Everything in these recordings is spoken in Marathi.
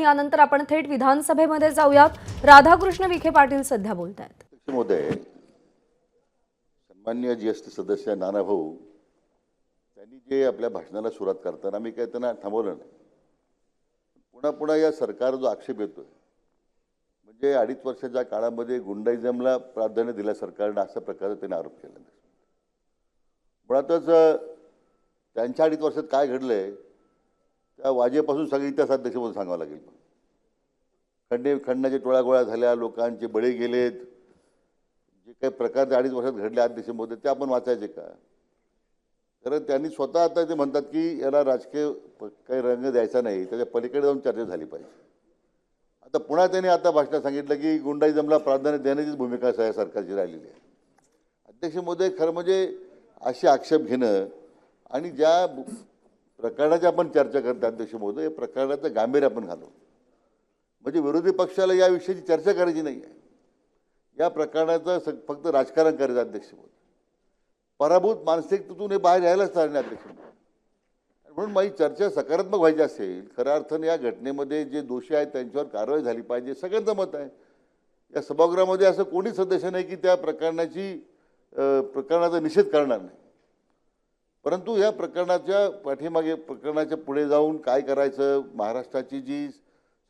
यानंतर आपण थेट विधानसभेमध्ये जाऊयात। राधाकृष्ण विखे पाटील सध्या बोलतायत। महोदय, सन्माननीय ज्येष्ठ सदस्य नाना भाऊ त्यांनी जे आपल्या भाषणाला सुरुवात करताना मी काही त्यांना थांबवलं नाही। पुन्हा पुन्हा या सरकार जो आक्षेप येतोय म्हणजे 2.5 वर्षाच्या काळामध्ये गुंडाइझमला प्राधान्य दिलं सरकारने, अशा प्रकारचा त्यांनी आरोप केला। मुळातच त्यांच्या 2.5 वर्षात काय घडलंय त्या वाजेपासून सगळे इतिहास अध्यक्षपद सांगावं लागेल। खंडण्याच्या टोळ्यागोळ्या झाल्या, लोकांचे बळी गेलेत, जे काही प्रकार 2.5 वर्षात घडले अध्यक्षमध्ये ते आपण वाचायचे का? कारण त्यांनी स्वतः आता ते म्हणतात की याला राजकीय काही रंग द्यायचा नाही, त्याच्या पलीकडे जाऊन चर्चा झाली पाहिजे। आता पुन्हा त्यांनी आता भाषणात सांगितलं की गुंडाइझमला प्राधान्य देण्याचीच भूमिका सरकारची राहिलेली आहे। अध्यक्ष महोदय, खरं म्हणजे असे आक्षेप घेणं आणि ज्या प्रकरणाची आपण चर्चा करतो अध्यक्ष महोदय, या प्रकरणाचं गांभीर्य आपण घालू म्हणजे विरोधी पक्षाला या विषयाची चर्चा करायची नाही आहे, या प्रकरणाचं फक्त राजकारण करायचं अध्यक्ष महोदय। पराभूत मानसिकतेतून हे बाहेर यायलाच तयार नाही अध्यक्ष महोदय। म्हणून माझी चर्चा सकारात्मक व्हायची असेल, खऱ्या अर्थाने या घटनेमध्ये जे दोषी आहेत त्यांच्यावर कारवाई झाली पाहिजे, सगळ्यांचं मत आहे। या सभागृहामध्ये असं कोणी सदस्य नाही की त्या प्रकरणाचा निषेध करणार नाही, परंतु या प्रकरणाच्या पाठीमागे, प्रकरणाच्या पुढे जाऊन काय करायचं, महाराष्ट्राची जी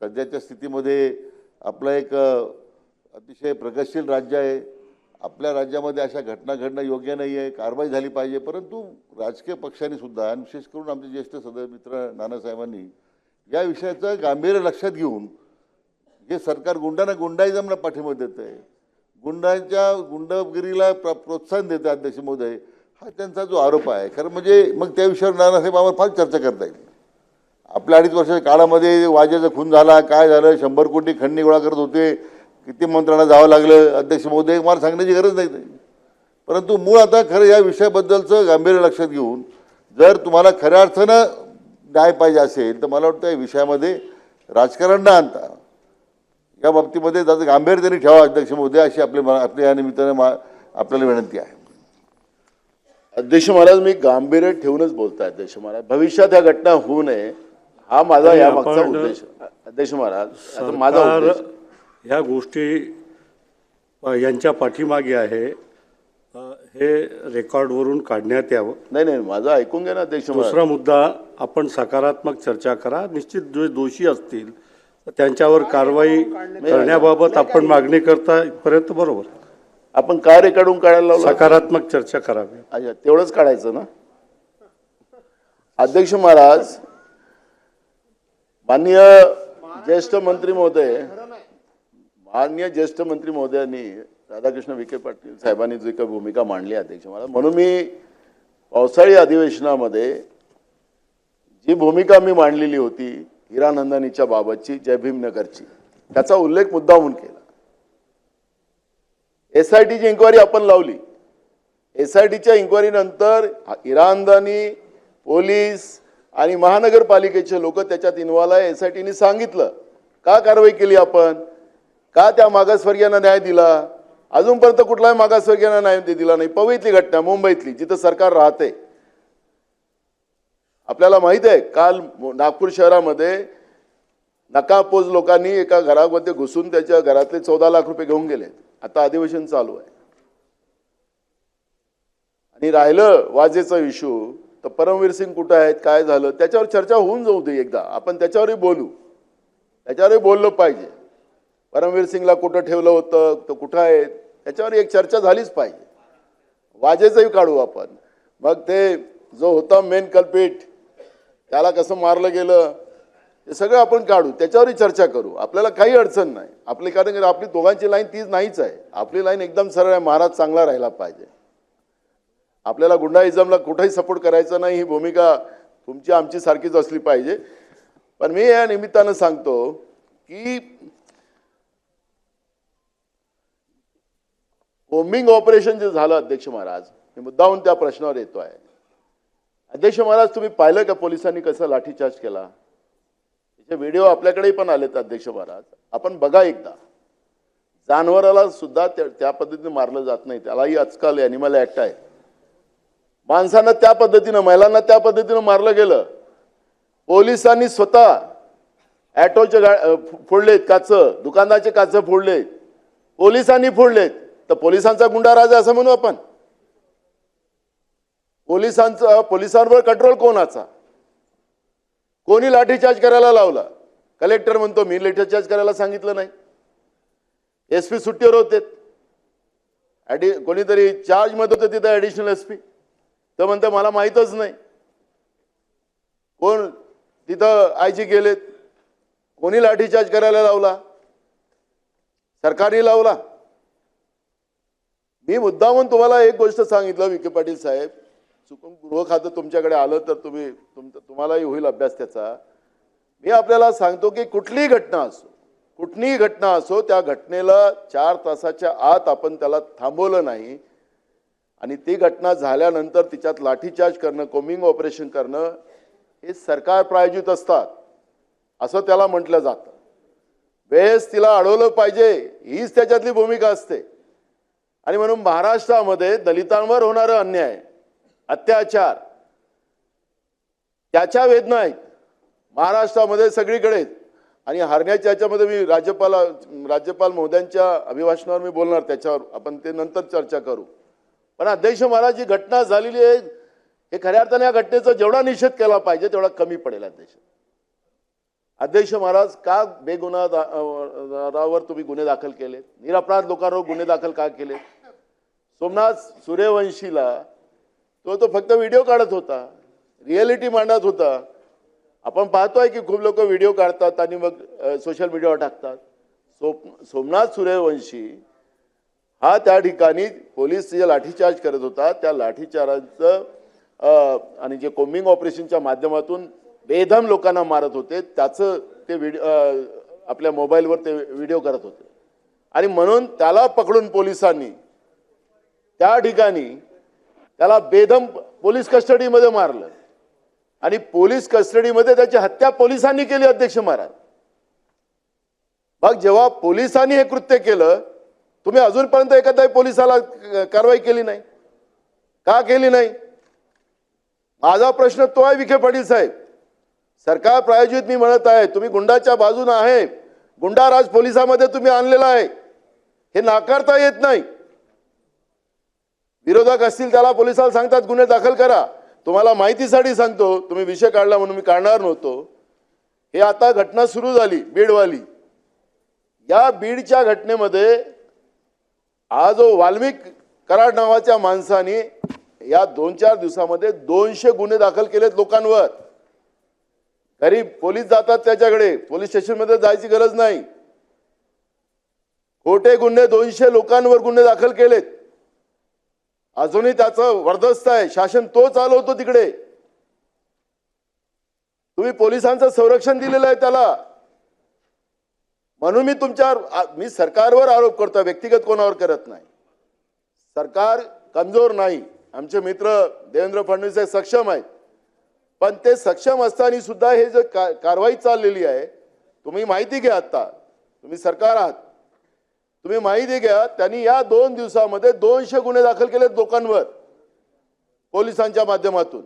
सध्याच्या स्थितीमध्ये आपलं एक अतिशय प्रगतशील राज्य आहे, आपल्या राज्यामध्ये अशा घटना घडणं योग्य नाही आहे, कारवाई झाली पाहिजे। परंतु राजकीय पक्षांनी सुद्धा आणि विशेष करून आमचे ज्येष्ठ सदस्य मित्र नानासाहेबांनी या विषयाचं गांभीर्य लक्षात घेऊन जे सरकार गुंडाइझमला पाठिंबा देत आहे, गुंडगिरीला प्रोत्साहन देतं अध्यक्ष महोदय, हा त्यांचा जो आरोप आहे, खरं म्हणजे मग त्या विषयावर नानासाहेब आम्हाला फार चर्चा करता येईल। आपल्या 2.5 वर्षाच्या काळामध्ये वाजेचा खून झाला, काय झालं, 100 कोटी खंडणी गोळा करत होते, किती मंत्र्यांना जावं लागलं अध्यक्ष महोदय, मला सांगण्याची गरज नाही। परंतु मूळ आता खरं या विषयाबद्दलचं गांभीर्य लक्षात घेऊन जर तुम्हाला खऱ्या अर्थानं न्याय पाहिजे असेल तर मला वाटतं या विषयामध्ये राजकारण न आणता या बाबतीमध्ये त्याचं गांभीर्य त्यांनी ठेवा अध्यक्ष महोदय, अशी आपल्या या निमित्तानं आपल्याला विनंती आहे। अध्यक्ष महाराज, मी गांभीर्य ठेवूनच बोलतोय अध्यक्ष महाराज, भविष्यात या घटना होऊ नये हा माझा यामागचा उद्देश। अध्यक्ष महाराज, आता माझा उद्देश ह्या गोष्टी यांच्या पाठीमागे आहे, हे रेकॉर्डवरून काढण्यात यावं। नाही, माझं ऐकून घ्या ना अध्यक्ष महाराज। दुसरा मुद्दा, आपण सकारात्मक चर्चा करा, निश्चित जे दोषी असतील त्यांच्यावर कारवाई करण्याबाबत आपण मागणी करता पर्यंत बरोबर। आपण काय रेकॉर्डून काढायला लावलं? सकारात्मक चर्चा करावी। अच्छा, तेवढंच काढायचं ना अध्यक्ष महाराज। माननीय ज्येष्ठ मंत्री महोदयांनी राधाकृष्ण विखे पाटील साहेबांनी जी काही भूमिका मांडली अध्यक्ष महाराज, म्हणून मी पावसाळी अधिवेशनामध्ये जी भूमिका मी मांडलेली होती हिरानंदानीच्या बाबतची, जय भीमनगरची, त्याचा उल्लेख मुद्दामून केला। SITची इन्क्वायरी आपण लावली, SITच्या इन्क्वायरी नंतर हिरानंदानी, पोलीस आणि महानगरपालिकेचे लोक त्याच्यात इन्व्हॉल्व आहे। SITने सांगितलं का कारवाई केली आपण, का त्या मागासवर्गीयांना न्याय दिला? अजूनपर्यंत कुठलाही मागासवर्गीयांना न्याय दिला नाही। पवईतली घटना, मुंबईतली, जिथं सरकार राहते, आपल्याला माहित आहे, काल नागपूर शहरामध्ये नकापोज लोकांनी एका घरामध्ये घुसून त्याच्या घरातले 14 लाख रुपये घेऊन गेले। आता अधिवेशन चालू आहे आणि राहिलं वाजेचा इश्यू, तर परमवीर सिंग कुठे आहेत, काय झालं, त्याच्यावर चर्चा होऊन जाऊ दे एकदा, आपण त्याच्यावरही बोलू, त्याच्यावरही बोललं पाहिजे। परमवीर सिंगला कुठं ठेवलं होतं, तर कुठं आहेत, त्याच्यावर एक चर्चा झालीच पाहिजे। वाजेचंही काढू आपण, मग ते जो होता मेन कल्पिट त्याला कसं मारलं गेलं हे सगळं आपण काढू, त्याच्यावरही चर्चा करू, आपल्याला काही अडचण नाही आपली, कारण आपली दोघांची लाईन तीच नाहीच आहे, आपली लाईन एकदम सरळ आहे, महाराज चांगला राहिला पाहिजे। आपल्याला गुंडाइझमला कुठेही सपोर्ट करायचा नाही, ही भूमिका तुमची आमची सारखीच असली पाहिजे। पण मी या निमित्तानं सांगतो की बॉम्बिंग ऑपरेशन जे झालं अध्यक्ष महाराज, मी मुद्दाहून त्या प्रश्नावर येतोय। अध्यक्ष महाराज, तुम्ही पाहिलं का पोलिसांनी कसं लाठीचार्ज केला? त्याचे व्हिडिओ आपल्याकडे पण आलेत अध्यक्ष महाराज, आपण बघा एकदा। जनावराला सुद्धा त्या पद्धतीने मारलं जात नाही, त्यालाही आजकाल ॲनिमल ॲक्ट आहे। माणसांना त्या पद्धतीनं, महिलांना त्या पद्धतीनं मारलं गेलं। पोलिसांनी स्वतः ॲटोचे फोडलेत काच, दुकानाचे काच फोडलेत, पोलिसांनी फोडलेत. तर पोलिसांचा गुंडाराज आहे असं म्हणू आपण? पोलिसांवर कंट्रोल कोणाचा? कोणी लाठीचार्ज करायला लावला? कलेक्टर म्हणतो मी लाठीचार्ज करायला सांगितलं नाही. एसपी सुट्टीवर होते, कोणीतरी चार्ज मध्ये होते तिथं ऍडिशनल एसपी, तर म्हणतं मला माहीतच नाही. कोण तिथं आयजी गेलेत? कोणी लाठीचार्ज करायला लावला? सरकारने लावला? मी मुद्दामून तुम्हाला एक गोष्ट सांगितलं विखे पाटील साहेब, चुकून गृह खातं तुमच्याकडे आलं तर तुम्हालाही होईल अभ्यास त्याचा. मी आपल्याला सांगतो की कुठलीही घटना असो त्या घटनेला 4 तासाच्या आत आपण त्याला थांबवलं नाही आणि ती घटना झाल्यानंतर तिच्यात लाठीचार्ज करणं, कोम्बिंग ऑपरेशन करणं हे सरकार प्रायोजित असतात असं त्याला म्हटलं जातं. वेळेस तिला अडवलं पाहिजे हीच त्याच्यातली भूमिका असते. आणि म्हणून महाराष्ट्रामध्ये दलितांवर होणारा अन्याय, अत्याचार, त्याच्या वेदना आहेत महाराष्ट्रामध्ये सगळीकडे. आणि हरण्याच्या याच्यामध्ये मी राज्यपाल महोदयांच्या अभिभाषणावर मी बोलणार, त्याच्यावर आपण ते नंतर चर्चा करू. पण अध्यक्ष महाराज, जी घटना झालेली आहे हे खऱ्या अर्थाने या घटनेचा जेवढा निषेध केला पाहिजे तेवढा कमी पडेल. अध्यक्ष महाराज, का बेगुन्हावर तुम्ही गुन्हे दाखल केले? निरपराध लोकांवर गुन्हे दाखल का केले? सोमनाथ सूर्यवंशीला तो फक्त व्हिडिओ काढत होता, रियालिटी मांडत होता. आपण पाहतोय की खूप लोक व्हिडिओ काढतात आणि मग सोशल मीडियावर टाकतात. सोमनाथ सूर्यवंशी हा त्या ठिकाणी पोलीस जे लाठीचार्ज करत होता त्या लाठीचार्जचं आणि जे कोम्बिंग ऑपरेशनच्या माध्यमातून बेदम लोकांना मारत होते त्याचं ते आपल्या मोबाईलवर ते व्हिडिओ करत होते. आणि म्हणून त्याला पकडून पोलिसांनी त्या ठिकाणी त्याला बेदम पोलीस कस्टडीमध्ये मारलं आणि पोलीस कस्टडीमध्ये त्याची हत्या पोलिसांनी केली. अध्यक्ष महाराज, मग जेव्हा पोलिसांनी हे कृत्य केलं, तुम्ही अजूनपर्यंत एखाद्या पोलिसाला कारवाई केली नाही का? केली नाही. माझा प्रश्न तो आहे विखे पाटील साहेब, सरकार प्रायोजित मी म्हणत आहे, तुम्ही गुंडाच्या बाजूने आहे, गुंडाराज पोलिसांमध्ये तुम्ही आणलेला आहे, हे नाकारता येत नाही. विरोधक असतील त्याला पोलिसाला सांगतात गुन्हे दाखल करा. तुम्हाला माहितीसाठी सांगतो, तुम्ही विषय काढला म्हणून मी काढणार नव्हतो. हे आता घटना सुरू झाली बीडवाली. या बीडच्या घटनेमध्ये हा जो वाल्मिक कराड नावाच्या माणसाने या 2-4 दिवसामध्ये 200 गुन्हे दाखल केलेत लोकांवर. घरी पोलीस जातात त्याच्याकडे, पोलीस स्टेशनमध्ये जायची गरज नाही. खोटे गुन्हे 200 लोकांवर गुन्हे दाखल केलेत. अजूनही त्याचं वर्दस्त आहे, शासन तो चालवतो तिकडे. तुम्ही पोलिसांचं संरक्षण दिलेलं आहे त्याला. म्हणून मी सरकारवर आरोप करतो, व्यक्तिगत कोणावर करत नाही. सरकार कमजोर नाही, आमचे मित्र देवेंद्र फडणवीस हे सक्षम आहेत, पण ते सक्षम असताना सुद्धा हे जे कारवाई चाललेली आहे, तुम्ही माहिती घ्या. आता तुम्ही सरकार आहात, तुम्ही माहिती घ्या. त्यांनी या 2 दिवसामध्ये 200 गुन्हे दाखल केलेत लोकांवर पोलिसांच्या माध्यमातून.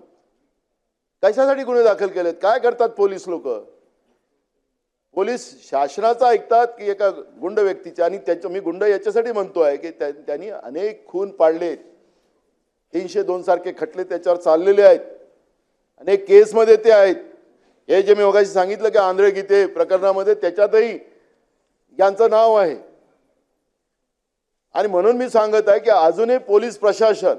कशासाठी गुन्हे दाखल केलेत? काय करतात पोलीस लोक? पोलीस शासनाचं ऐकतात की एका गुंड व्यक्तीचे? आणि त्याचं मी गुंड याच्यासाठी म्हणतो आहे की त्यांनी अनेक खून पाडलेत, 302 सारखे खटले त्याच्यावर चाललेले आहेत, अनेक केसमध्ये ते आहेत. हे जे मी मगाशी सांगितलं की आंध्र गीते प्रकरणामध्ये त्याच्यातही यांचं नाव आहे. आणि म्हणून मी सांगत आहे की अजूनही पोलीस प्रशासन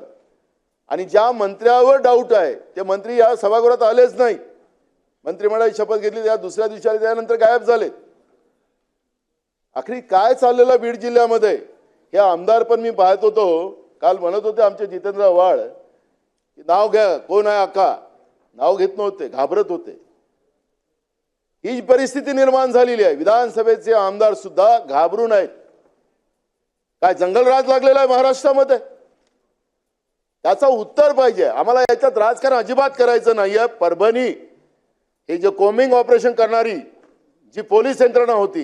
आणि ज्या मंत्र्यावर डाऊट आहे ते मंत्री या सभागृहात आलेच नाही. मंत्रिमंडळाची शपथ घेतली, त्या दुसऱ्या दिवशी त्यानंतर गायब झाले. आखरी काय चाललेलं बीड जिल्ह्यामध्ये हे आमदार पण मी पाहत होतो, काल म्हणत होते आमचे जितेंद्र आव्हाड की नाव घ्या, कोण आहे आका, नाव घेत नव्हते, घाबरत होते. ही परिस्थिती निर्माण झालेली आहे. विधानसभेचे आमदार सुद्धा घाबरून आहेत. काय जंगलराज लागलेला आहे महाराष्ट्रामध्ये? त्याचं उत्तर पाहिजे आम्हाला. याच्यात राजकारण अजिबात करायचं नाहीये. परभणी हे जे कोम्बिंग ऑपरेशन करणारी जी पोलीस यंत्रणा होती,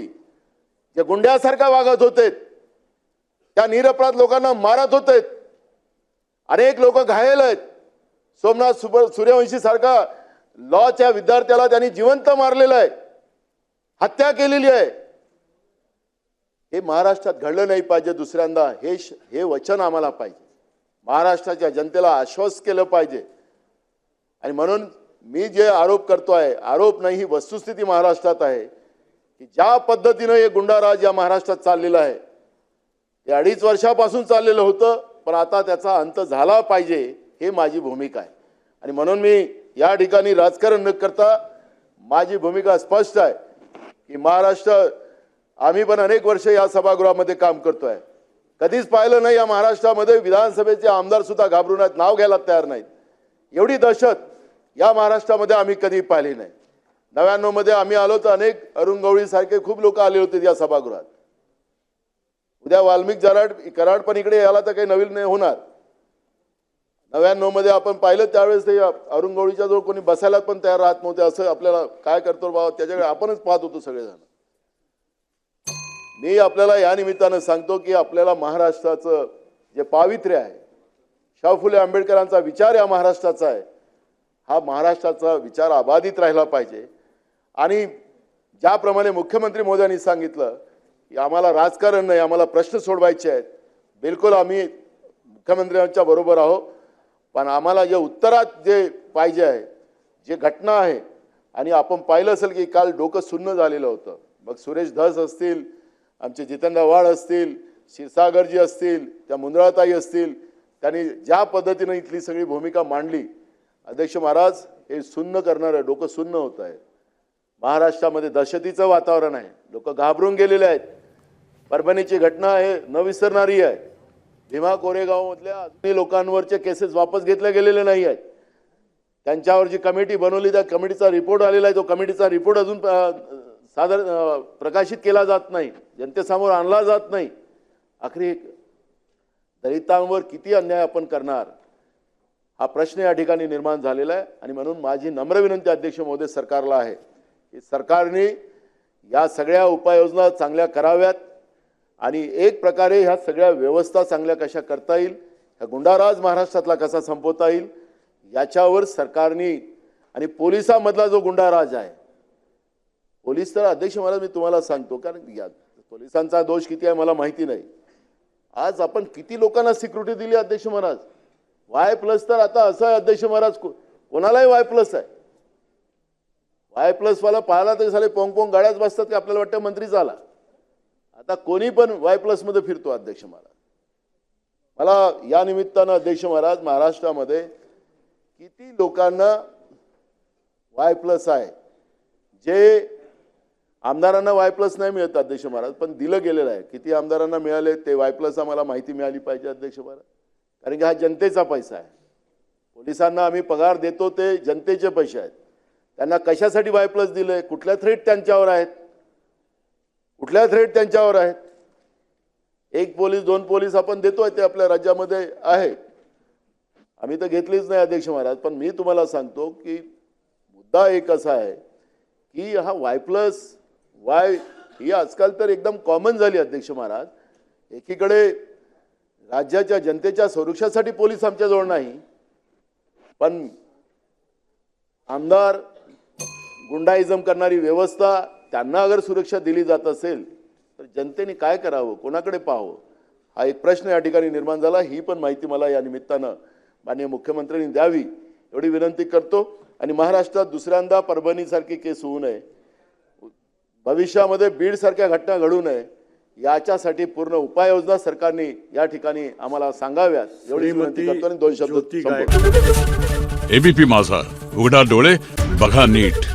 जे गुंड्यासारखा वागत होते, त्या निरपराध लोकांना मारत होते, अनेक लोक घायल आहेत. सोमनाथ सूर्यवंशी सारखा लॉच्या विद्यार्थ्याला त्यांनी जिवंत मारलेलं आहे. हत्या केलेली आहे. हे महाराष्ट्रात घडलं नाही पाहिजे दुसऱ्यांदा. हे वचन आम्हाला पाहिजे. महाराष्ट्राच्या जनतेला आश्वस्त केलं पाहिजे. आणि म्हणून मी जे आरोप करतोय, आरोप नाही, ही वस्तुस्थिती महाराष्ट्रात आहे की ज्या पद्धतीनं हे गुंडाराज या महाराष्ट्रात चाललेलं आहे, हे 2.5 वर्षापासून चाललेलं होतं, पण आता त्याचा अंत झाला पाहिजे, हे माझी भूमिका आहे. आणि म्हणून मी या ठिकाणी राजकारण न करता माझी भूमिका स्पष्ट आहे की महाराष्ट्र, आम्ही पण अनेक वर्ष या सभागृहामध्ये काम करतोय. कधीच पाहिलं नाही या महाराष्ट्रामध्ये विधानसभेचे आमदार सुद्धा घाबरून आहेत, नाव घ्यायला तयार नाहीत. एवढी दहशत या महाराष्ट्रामध्ये आम्ही कधी पाहिली नाही. 99 मध्ये आम्ही आलो तर अनेक अरुण गवळी सारखे खूप लोक आले होते या सभागृहात. उद्या वाल्मिक कराड पण इकडे याला तर काही नवीन नाही होणार. 99 मध्ये आपण पाहिलं त्यावेळेस ते अरुण गवळीच्या जवळ कोणी बसायला पण तयार राहत नव्हते. असं आपल्याला काय करतो बाबा, त्याच्याकडे आपणच पाहत होतो सगळेजण. मी आपल्याला या निमित्तानं सांगतो की आपल्याला महाराष्ट्राचं जे पावित्र्य आहे, शाहू फुले आंबेडकरांचा विचार या महाराष्ट्राचा आहे, हा महाराष्ट्राचा विचार अबाधित राहिला पाहिजे. आणि ज्याप्रमाणे मुख्यमंत्री मोदयांनी सांगितलं की आम्हाला राजकारण नाही, आम्हाला प्रश्न सोडवायचे आहेत, बिलकुल आम्ही मुख्यमंत्र्यांच्या बरोबर आहोत. पण आम्हाला जे उत्तरात जे पाहिजे आहे, जे घटना आहे, आणि आपण पाहिलं असेल की काल डोकं सुन्न झालेलं होतं. मग सुरेश धस असतील, आमचे जितेंद्र आव्हाड असतील, क्षीरसागरजी असतील, त्या मुंदळाताई असतील, त्यांनी ज्या पद्धतीनं इथली सगळी भूमिका मांडली, अध्यक्ष महाराज, हे सुन्न करणार आहे, डोकं सुन्न होत आहे. महाराष्ट्रामध्ये दहशतीचं वातावरण आहे, लोक घाबरून गेलेले आहेत. परभणीची घटना हे न विसरणारी आहे. भीमा कोरेगावमधल्या अजूनही लोकांवरचे केसेस वापस घेतले गेलेले नाही आहेत. त्यांच्यावर जी कमिटी बनवली, त्या कमिटीचा रिपोर्ट आलेला आहे, तो कमिटीचा रिपोर्ट अजून प्रकाशित केला जात नाही, जनतेसमोर आणला जात नाही. आखरी दलितांवर किती अन्याय आपण करणार, हा प्रश्न या ठिकाणी निर्माण झालेला आहे. आणि म्हणून माझी नम्र विनंती अध्यक्ष महोदय सरकारला आहे की सरकारने या सगळ्या उपाययोजना चांगल्या कराव्यात आणि एक प्रकारे ह्या सगळ्या व्यवस्था चांगल्या कशा करता येईल, ह्या गुंडाराज महाराष्ट्रातला कसा संपवता येईल, याच्यावर सरकारने, आणि पोलिसांमधला जो गुंडाराज आहे, पोलीस तर अध्यक्ष महाराज मी तुम्हाला सांगतो, कारण या पोलिसांचा दोष किती आहे मला माहिती नाही. आज आपण किती लोकांना सिक्युरिटी दिली अध्यक्ष महाराज. Y+ तर आता असं आहे अध्यक्ष महाराज, कोणालाही Y+ आहे. Y+ वाला पाहिला तरी साले पोंग गाड्याच बसतात की आपल्याला वाटतं मंत्री झाला. आता कोणी पण Y+ मध्ये फिरतो अध्यक्ष महाराज. मला या निमित्तानं अध्यक्ष महाराज, महाराष्ट्रामध्ये किती लोकांना Y+ आहे, जे आमदारांना Y+ नाही मिळत अध्यक्ष महाराज, पण दिलं गेलेलं आहे. किती आमदारांना मिळाले ते Y+ आम्हाला माहिती मिळाली पाहिजे अध्यक्ष महाराज, कारण की हा जनतेचा पैसा आहे. पोलिसांना आम्ही पगार देतो ते जनतेचे पैसे आहेत. त्यांना कशासाठी Y+ दिले, कुठल्या थ्रेट त्यांच्यावर आहेत, कुठल्या थ्रेट त्यांच्यावर आहेत. 1 पोलीस 2 पोलीस आपण देतोय, ते आपल्या राज्यामध्ये आहे, आम्ही तर घेतलीच नाही अध्यक्ष महाराज. पण मी तुम्हाला सांगतो की मुद्दा एक असा आहे की हा Y ही आजकाल तर एकदम कॉमन झाली अध्यक्ष महाराज. एकीकडे राज्याच्या जनतेच्या सुरक्षेसाठी पोलीस आमच्याजवळ नाही, पण आमदार, गुंडाइझम करणारी व्यवस्था, त्यांना अगर सुरक्षा दिली जात असेल तर जनतेने काय करावं, कोणाकडे पाहावं, हा एक प्रश्न या ठिकाणी निर्माण झाला. ही पण माहिती मला या निमित्तानं माननीय मुख्यमंत्र्यांनी द्यावी एवढी विनंती करतो. आणि महाराष्ट्रात दुसऱ्यांदा परभणीसारखी केस होऊ नये, भविष्यामध्ये बीडसारख्या घटना घडू नये, याच्यासाठी पूर्ण उपाययोजना सरकारने या ठिकाणी आम्हाला सांगाव्यात एवढी विनंती करतो आणि 2 शब्द ज्योती संपवतो. एबीपी माझा, उघडा डोळे बघा नीट.